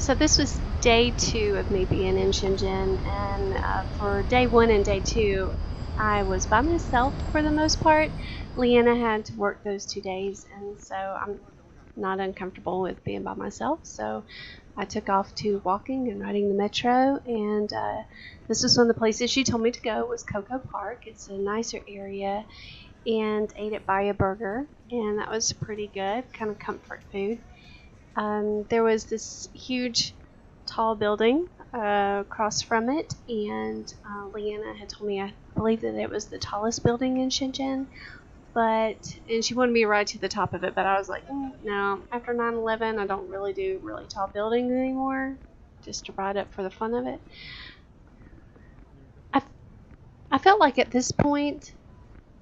So this was day 2 of me being in Shenzhen, and for day 1 and day 2, I was by myself for the most part. Leigh Anna had to work those 2 days, and so I'm not uncomfortable with being by myself. So I took off to walking and riding the metro, and this was one of the places she told me to go was Coco Park. It's a nicer area, and ate at Buy a Burger, and that was pretty good, kind of comfort food. There was this huge, tall building across from it, and Leigh Anna had told me, I believe that it was the tallest building in Shenzhen, and she wanted me to ride to the top of it, but I was like, no, after 9/11, I don't really do really tall buildings anymore, just to ride up for the fun of it. I felt like at this point,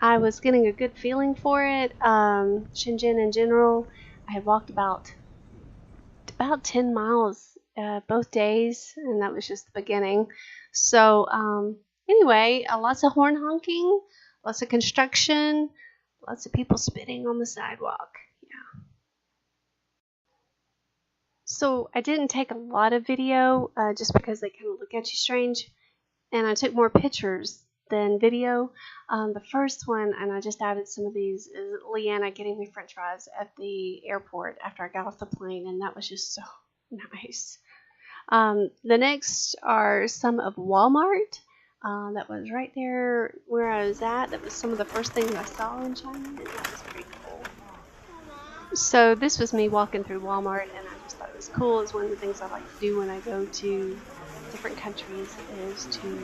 I was getting a good feeling for it. Shenzhen in general, I had walked about 10 miles both days, and that was just the beginning. So anyway, lots of horn honking, lots of construction, lots of people spitting on the sidewalk. Yeah. So I didn't take a lot of video just because they kind of look at you strange, and I took more pictures than video. The first one, and I just added some of these, is Leigh Anna getting me french fries at the airport after I got off the plane, and that was just so nice. The next are some of Walmart. That was right there where I was at. That was some of the first things I saw in China, and that was pretty cool. So this was me walking through Walmart, and I just thought it was cool. It's one of the things I like to do when I go to different countries is to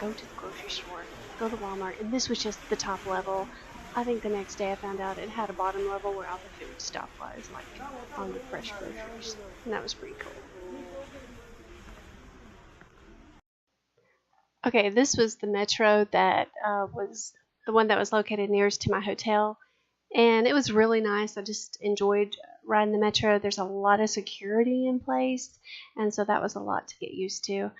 go to the grocery store, go to Walmart, and this was just the top level. I think the next day I found out it had a bottom level where all the food stuff was, like on the fresh groceries, and that was pretty cool. Okay, this was the metro that was the one that was located nearest to my hotel, and it was really nice. I just enjoyed riding the metro. There's a lot of security in place, and so that was a lot to get used to.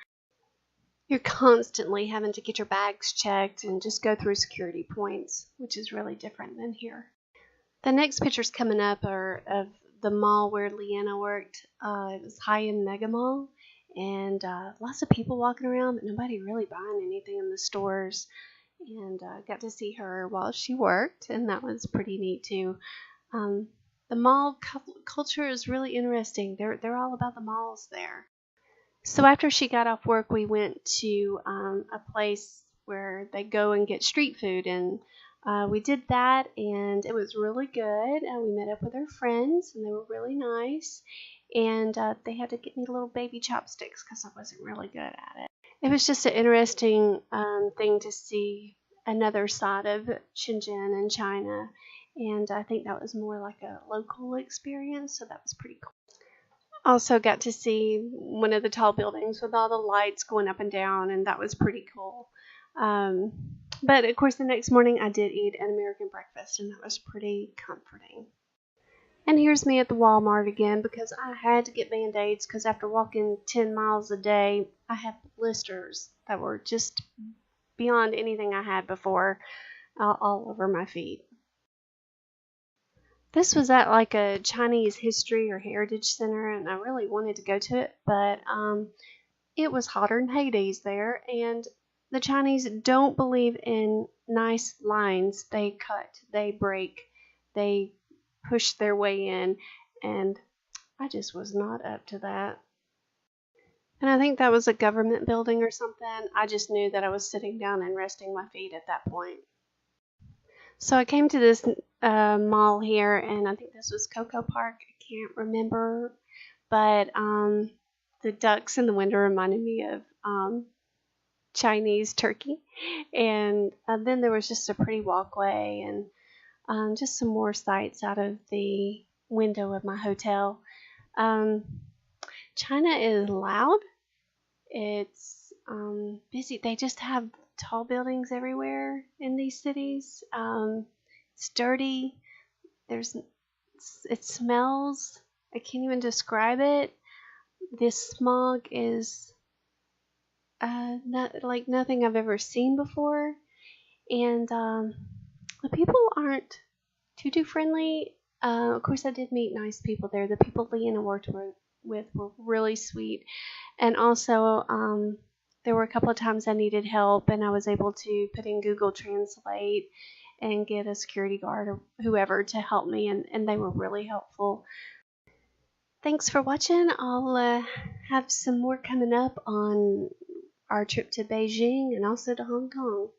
You're constantly having to get your bags checked and just go through security points, which is really different than here. The next pictures coming up are of the mall where Leigh Anna worked. It was high-end mega mall, and lots of people walking around, but nobody really buying anything in the stores. And got to see her while she worked, and that was pretty neat too. The mall culture is really interesting. They're all about the malls there. So after she got off work, we went to a place where they go and get street food, and we did that, and it was really good. We met up with her friends, and they were really nice, and they had to get me little baby chopsticks because I wasn't really good at it. It was just an interesting thing to see another side of Shenzhen and China, and I think that was more like a local experience, so that was pretty cool. Also got to see one of the tall buildings with all the lights going up and down, and that was pretty cool. But of course the next morning I did eat an American breakfast, and that was pretty comforting. And here's me at the Walmart again because I had to get Band-Aids because after walking 10 miles a day, I have blisters that were just beyond anything I had before, all over my feet. This was at like a Chinese history or heritage center, and I really wanted to go to it, but it was hotter than Hades there, and the Chinese don't believe in nice lines. They cut, they break, they push their way in, and I just was not up to that. And I think that was a government building or something. I just knew that I was sitting down and resting my feet at that point. So I came to this mall here, and I think this was Coco Park. I can't remember, but the ducks in the window reminded me of Chinese turkey. And then there was just a pretty walkway and just some more sights out of the window of my hotel. China is loud. It's busy. They just have tall buildings everywhere in these cities. It's dirty. It smells. I can't even describe it. This smog is not like nothing I've ever seen before, and the people aren't too friendly. Of course, I did meet nice people there. The people Leigh Anna worked with were really sweet. And also, there were a couple of times I needed help, and I was able to put in Google Translate and get a security guard or whoever to help me, and they were really helpful. Thanks for watching. I'll have some more coming up on our trip to Beijing and also to Hong Kong.